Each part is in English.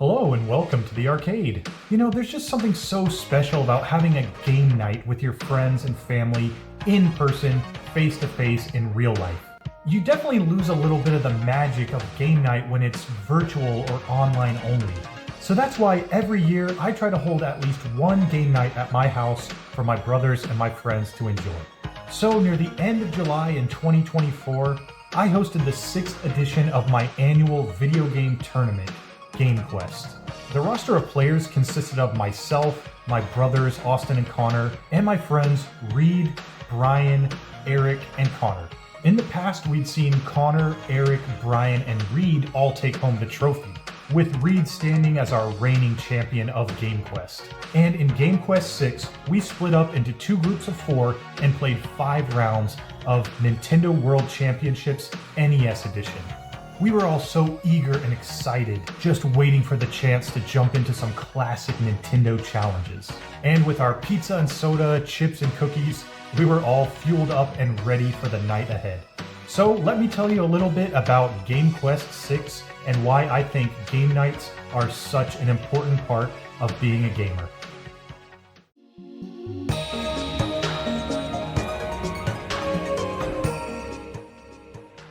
Hello and welcome to the arcade. There's just something so special about having a game night with your friends and family in person, face to face, in real life. You definitely lose a little bit of the magic of game night when it's virtual or online only. So that's why every year I try to hold at least one game night at my house for my brothers and my friends to enjoy. So near the end of July in 2024, I hosted the 6th edition of my annual video game tournament, GameQuest. The roster of players consisted of myself, my brothers Austin and Connor, and my friends Reid, Brian, Erik, and Connor. In the past, we'd seen Connor, Erik, Brian, and Reid all take home the trophy, with Reid standing as our reigning champion of GameQuest. And in GameQuest 6, we split up into 2 groups of 4 and played 5 rounds of Nintendo World Championships NES Edition. We were all so eager and excited, just waiting for the chance to jump into some classic Nintendo challenges. And with our pizza and soda, chips and cookies, we were all fueled up and ready for the night ahead. So let me tell you a little bit about GameQuest 6 and why I think game nights are such an important part of being a gamer.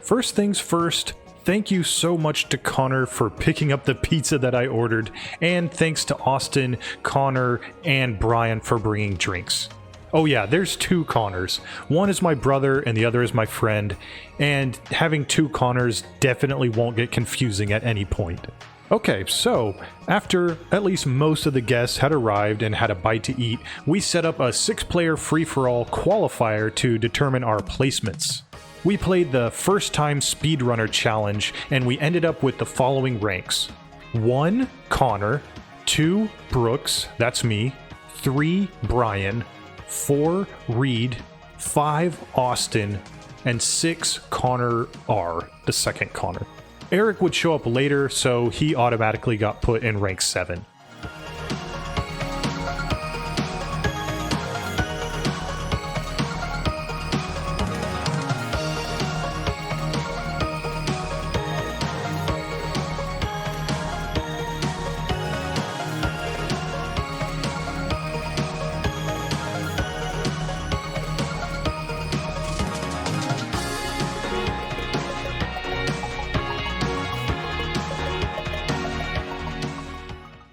First things first, thank you so much to Connor for picking up the pizza that I ordered, and thanks to Austin, Connor, and Brian for bringing drinks. Oh yeah, there's 2 Connors. One is my brother and the other is my friend, and having 2 Connors definitely won't get confusing at any point. Okay, so after at least most of the guests had arrived and had a bite to eat, we set up a 6-player free-for-all qualifier to determine our placements. We played the First Time Speedrunner challenge, and we ended up with the following ranks. 1, Connor. 2, Brooks, that's me. 3, Brian. 4, Reid. 5, Austin. And 6, Connor R, the second Connor. Erik would show up later, so he automatically got put in rank 7.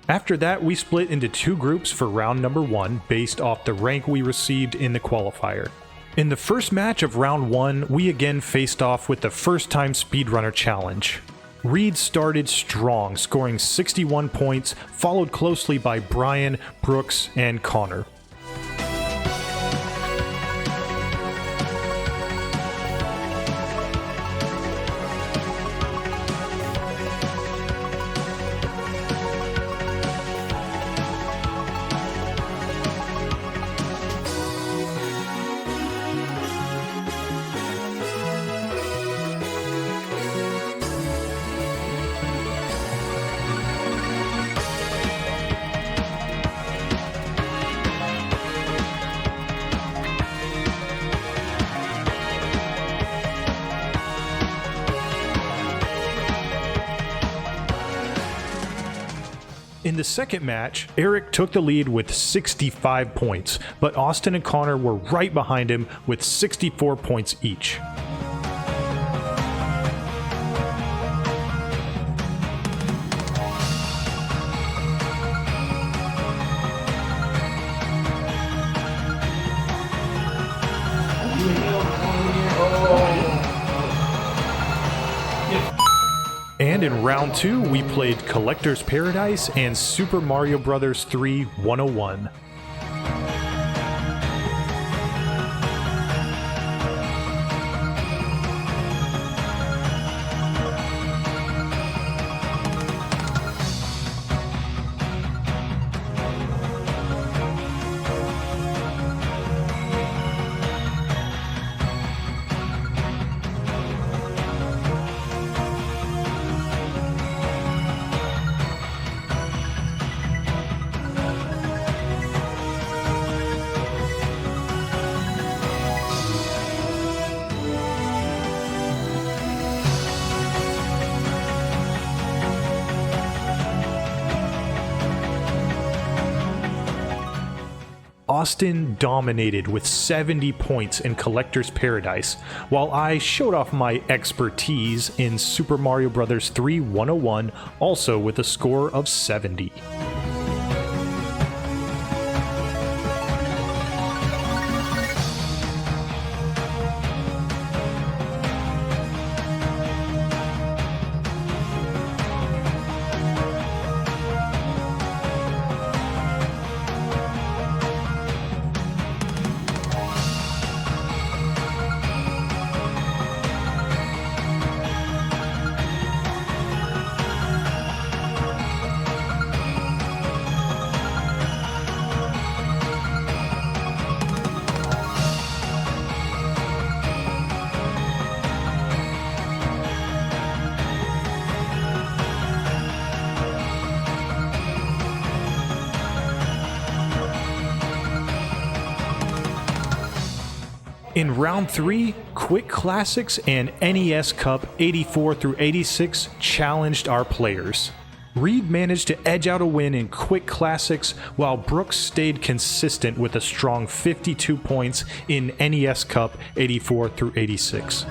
After that, we split into 2 groups for round number 1 based off the rank we received in the qualifier. In the first match of round 1, we again faced off with the First Time Speedrunner challenge. Reid started strong, scoring 61 points, followed closely by Brian, Brooks, and Connor. In the second match, Erik took the lead with 65 points, but Austin and Connor were right behind him with 64 points each. And in round 2, we played Collector's Paradise and Super Mario Bros. 3 101. Austin dominated with 70 points in Collector's Paradise, while I showed off my expertise in Super Mario Bros. 3 101, also with a score of 70. In round 3, Quick Classics and NES Cup 84 through 86 challenged our players. Reid managed to edge out a win in Quick Classics, while Brooks stayed consistent with a strong 52 points in NES Cup 84 through 86.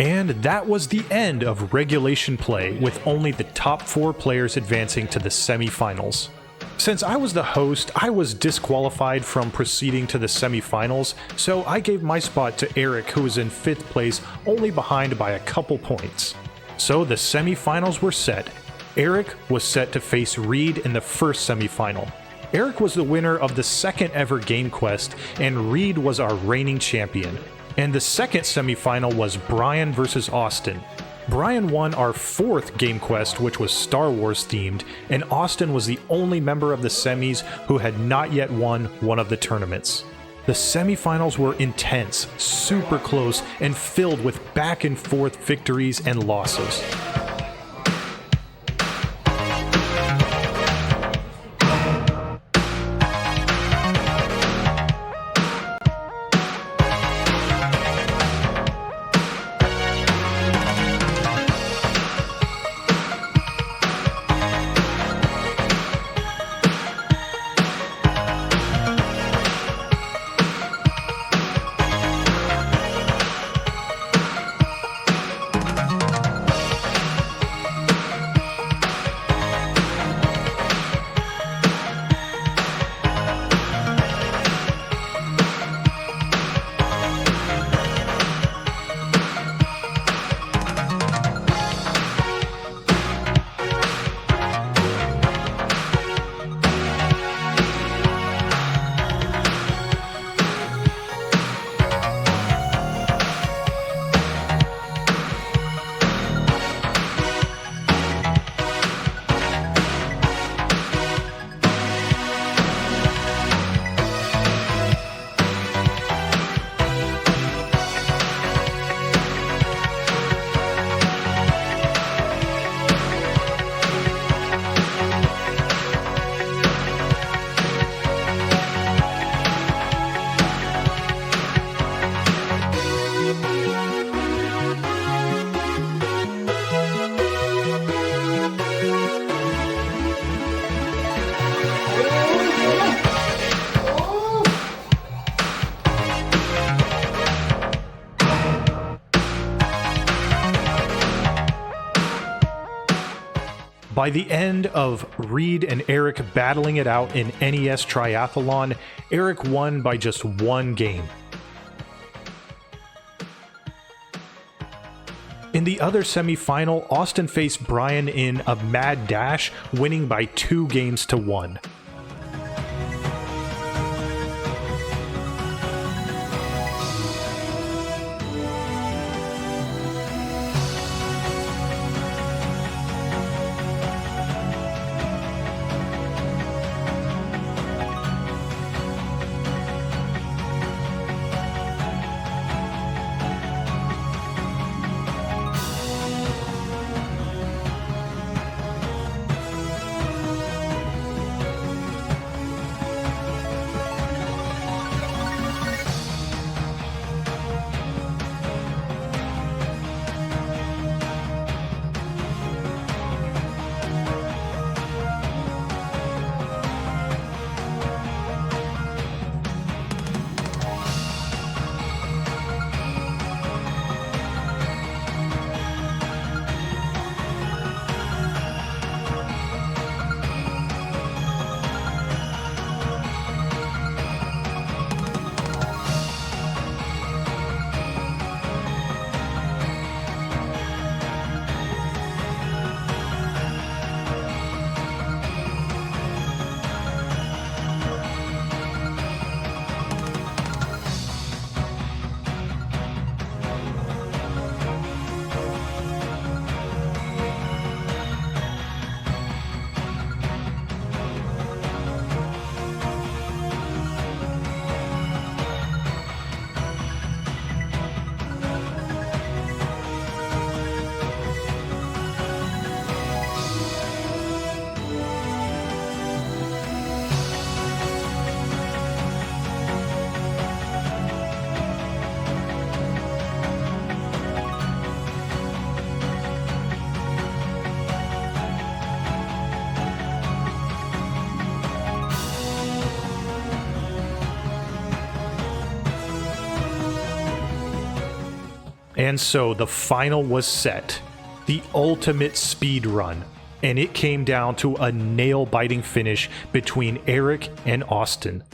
And that was the end of regulation play, with only the top 4 players advancing to the semifinals. Since I was the host, I was disqualified from proceeding to the semifinals, so I gave my spot to Erik, who was in 5th place, only behind by a couple points. So the semifinals were set. Erik was set to face Reid in the first semifinal. Erik was the winner of the 2nd ever GameQuest, and Reid was our reigning champion. And the second semifinal was Brian versus Austin. Brian won our 4th GameQuest, which was Star Wars themed, and Austin was the only member of the semis who had not yet won one of the tournaments. The semifinals were intense, super close, and filled with back and forth victories and losses. By the end of Reid and Erik battling it out in NES Triathlon, Erik won by just 1 game. In the other semi-final, Austin faced Brian in a mad dash, winning by 2 games to 1. And so the final was set. The ultimate speed run. And it came down to a nail-biting finish between Erik and Austin.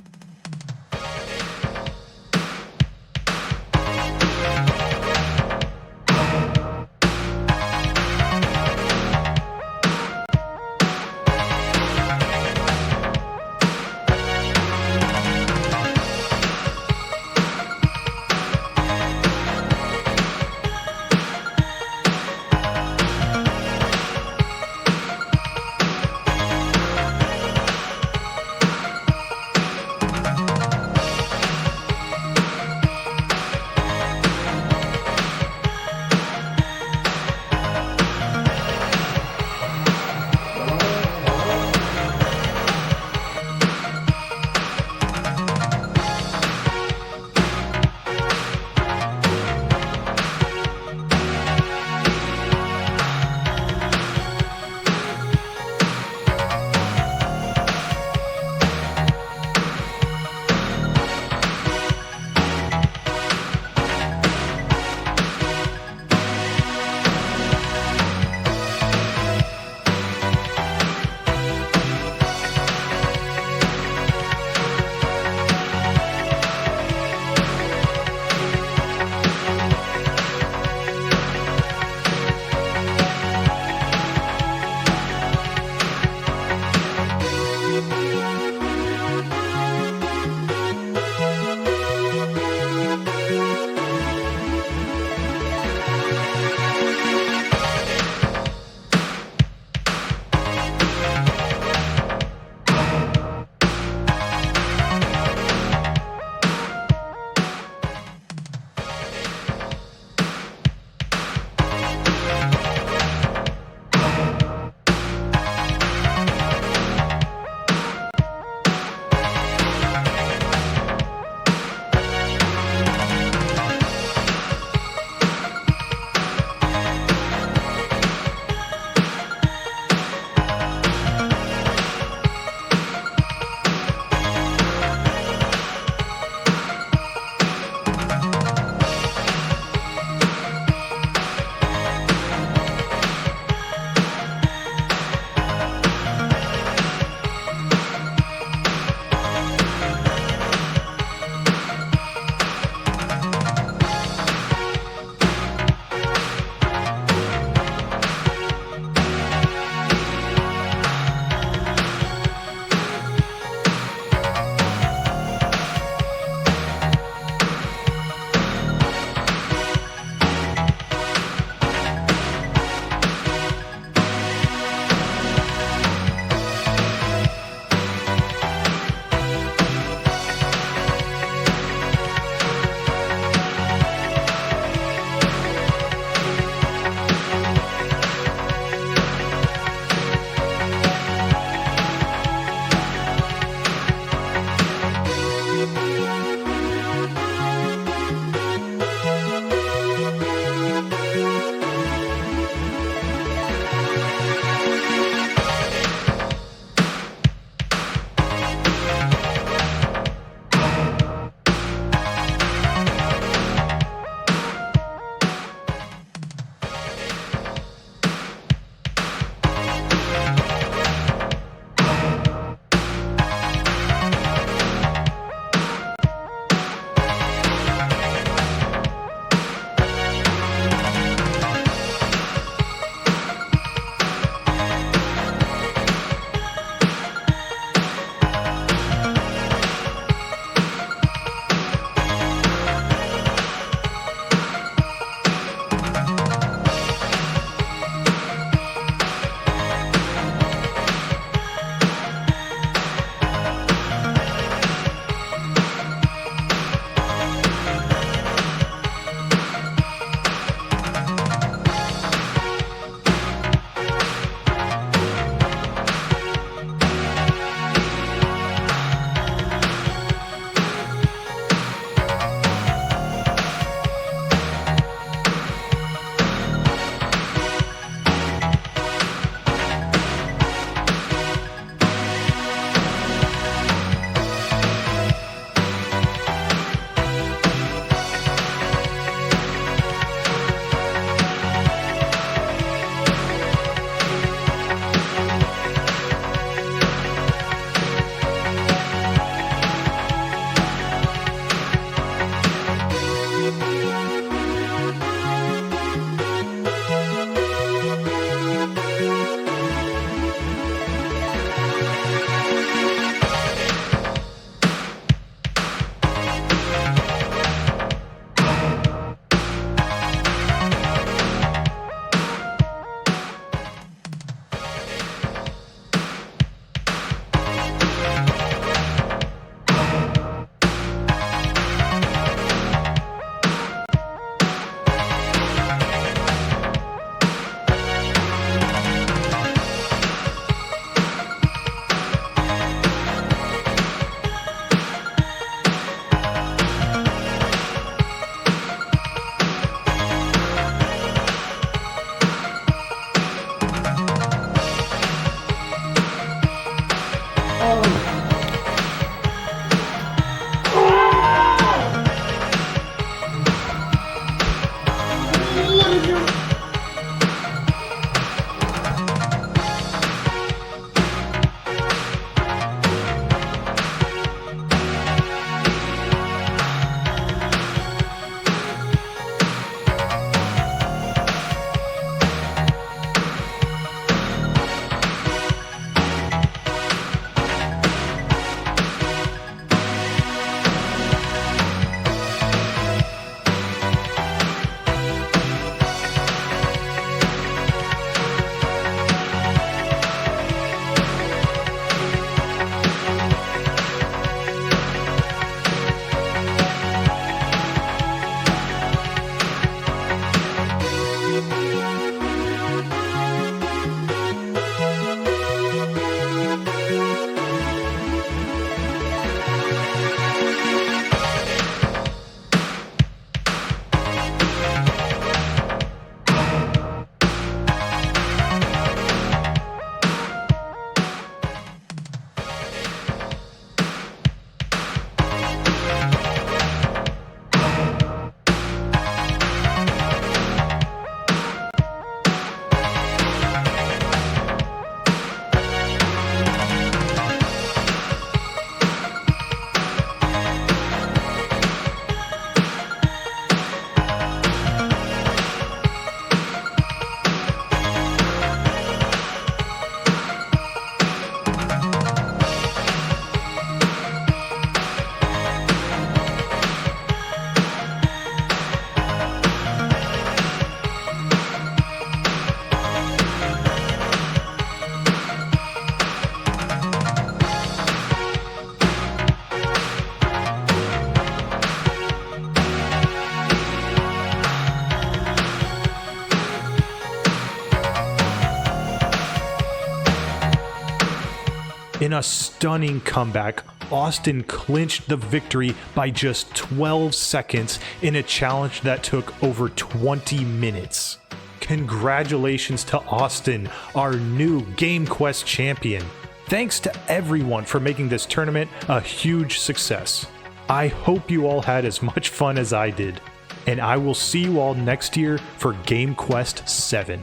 In a stunning comeback, Austin clinched the victory by just 12 seconds in a challenge that took over 20 minutes. Congratulations to Austin, our new GameQuest champion. Thanks to everyone for making this tournament a huge success. I hope you all had as much fun as I did, and I will see you all next year for GameQuest 7.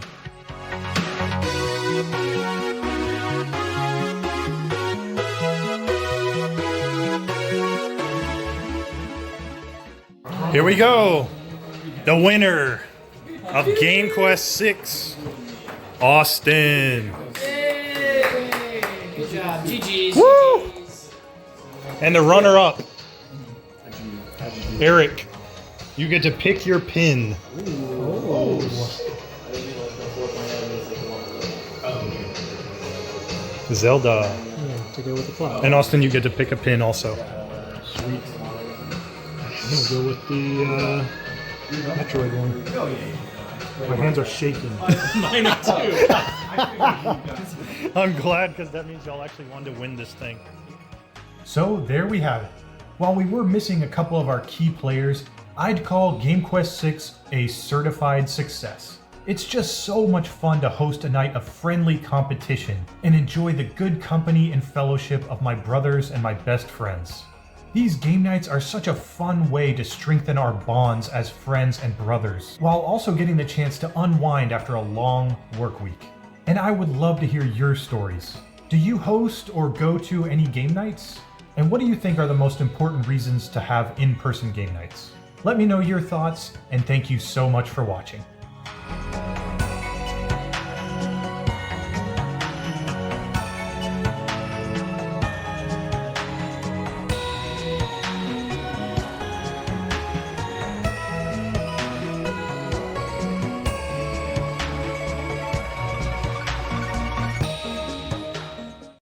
Here we go. The winner of GameQuest 6, Austin. Good job. GG's. Woo! And the runner-up, Erik. You get to pick your pin. Zelda. To go with the clock. And Austin, you get to pick a pin also. Sweet. I'm gonna go with the Metroid one. My hands are shaking. Mine are too. I'm glad, because that means y'all actually wanted to win this thing. So there we have it. While we were missing a couple of our key players, I'd call GameQuest 6 a certified success. It's just so much fun to host a night of friendly competition and enjoy the good company and fellowship of my brothers and my best friends. These game nights are such a fun way to strengthen our bonds as friends and brothers, while also getting the chance to unwind after a long work week. And I would love to hear your stories. Do you host or go to any game nights? And what do you think are the most important reasons to have in-person game nights? Let me know your thoughts, and thank you so much for watching.